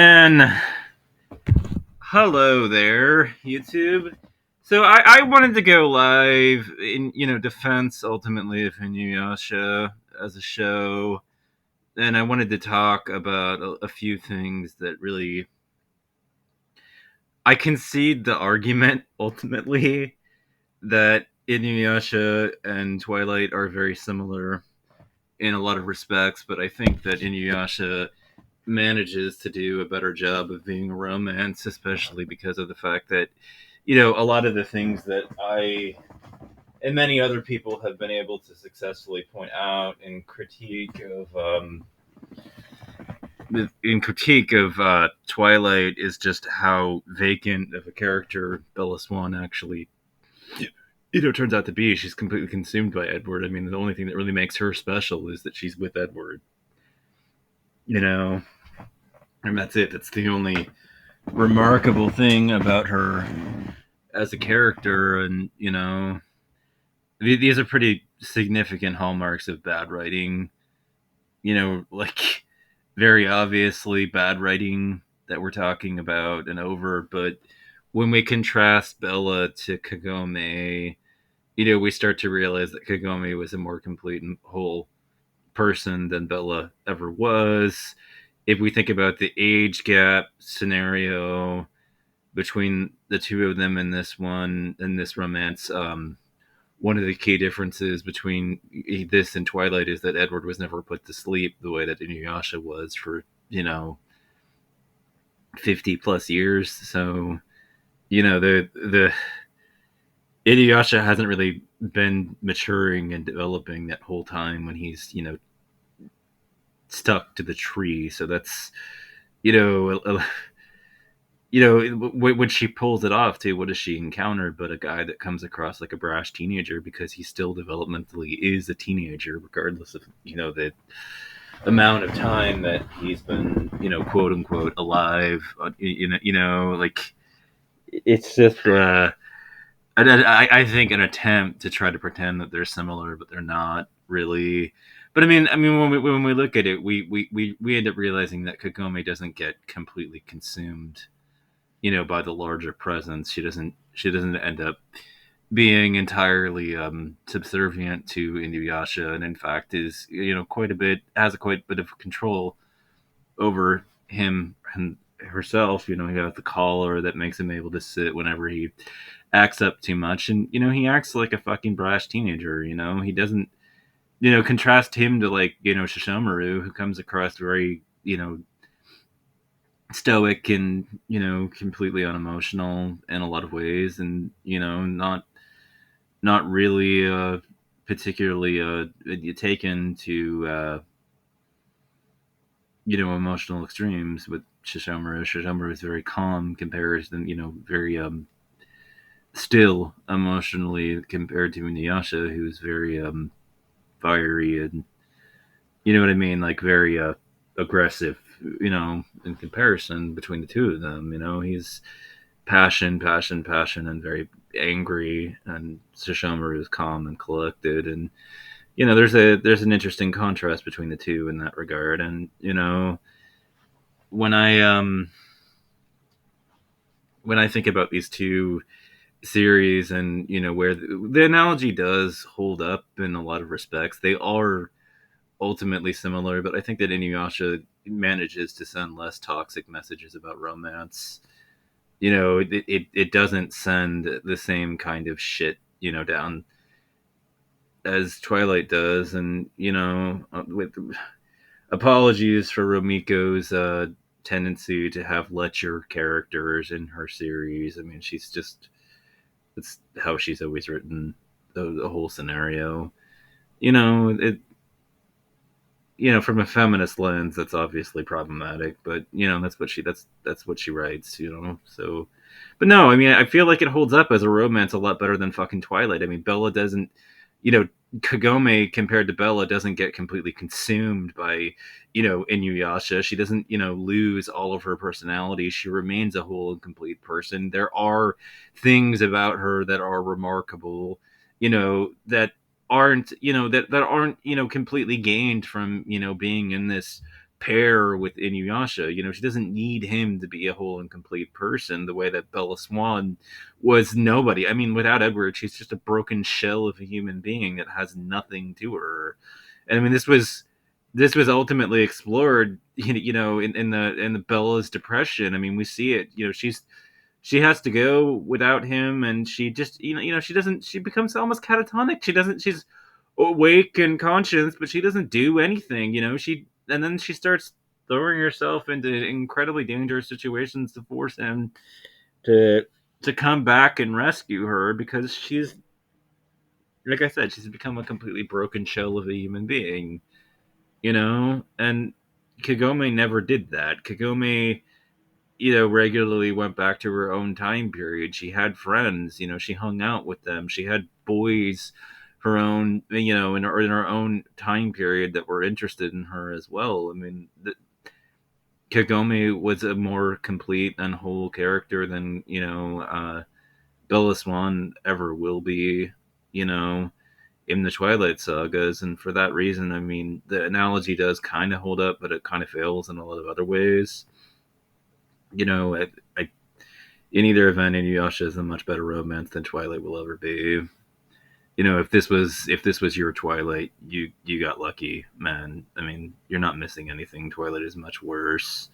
And hello there, YouTube. So I wanted to go live in Defense ultimately of Inu Yasha as a show, and I wanted to talk about a few things that really I concede the argument ultimately that Inu Yasha and Twilight are very similar in a lot of respects, but I think that Inu Yasha manages to do a better job of being a romance, especially because of the fact that, a lot of the things that I and many other people have been able to successfully point out in critique of Twilight is just how vacant of a character Bella Swan actually turns out to be. She's completely consumed by Edward. I mean, the only thing that really makes her special is that she's with Edward. You know, and that's it. That's the only remarkable thing about her as a character, and these are pretty significant hallmarks of bad writing. Like very obviously bad writing that we're talking about and over. But when we contrast Bella to Kagome, we start to realize that Kagome was a more complete and whole person than Bella ever was. If we think about the age gap scenario between the two of them in this romance, one of the key differences between this and Twilight is that Edward was never put to sleep the way that Inuyasha was for 50 plus years. So the Inuyasha hasn't really been maturing and developing that whole time when he's stuck to the tree. So that's you know a, when she pulls it off too, what does she encounter but a guy that comes across like a brash teenager, because he still developmentally is a teenager regardless of the amount of time that he's been quote unquote alive. Like it's just I think an attempt to try to pretend that they're similar, but they're not really. But I mean, when we look at it, we end up realizing that Kagome doesn't get completely consumed, by the larger presence. She doesn't end up being entirely subservient to Inuyasha, and in fact is quite a bit of control over him and herself. He got the collar that makes him able to sit whenever he acts up too much, and he acts like a fucking brash teenager. He doesn't contrast him to like Shishomaru, who comes across very stoic and completely unemotional in a lot of ways, and not really particularly taken to emotional extremes with Shishomaru. Shishomaru is very calm compared to very still emotionally compared to Inuyasha, who's very fiery and what I mean, like very aggressive, in comparison between the two of them. He's passion, and very angry, and Shishomaru is calm and collected, and there's an interesting contrast between the two in that regard. And when I think about these two series, and where the analogy does hold up in a lot of respects, they are ultimately similar, but I think that Inuyasha manages to send less toxic messages about romance. It doesn't send the same kind of shit down as Twilight does. And with apologies for Romiko's tendency to have lecher characters in her series. I mean, it's how she's always written the whole scenario. It from a feminist lens, that's obviously problematic, but that's what she writes. So, but no, I mean, I feel like it holds up as a romance a lot better than fucking Twilight. I mean, Bella doesn't, Kagome compared to Bella doesn't get completely consumed by Inuyasha. She doesn't lose all of her personality. She remains a whole and complete person. There are things about her that are remarkable, that aren't completely gained from being in this pair with Inuyasha. She doesn't need him to be a whole and complete person the way that Bella Swan was nobody. I mean, without Edward, she's just a broken shell of a human being that has nothing to her. And I mean, this was ultimately explored, in the Bella's depression. I mean, we see it. She has to go without him, and she just she doesn't. She becomes almost catatonic. She's awake and conscious, but she doesn't do anything. And then she starts throwing herself into incredibly dangerous situations to force him to to come back and rescue her, because she's, like I said, she's become a completely broken shell of a human being. And Kagome never did that. Kagome, regularly went back to her own time period. She had friends, she hung out with them. She had boys, her own, in her own time period, that were interested in her as well. I mean, Kagome was a more complete and whole character than, Bella Swan ever will be, you know, in the Twilight sagas. And for that reason, I mean, the analogy does kind of hold up, but it kind of fails in a lot of other ways. I in either event, Inuyasha is a much better romance than Twilight will ever be. If this was your Twilight, you got lucky, man. I mean, you're not missing anything. Twilight is much worse.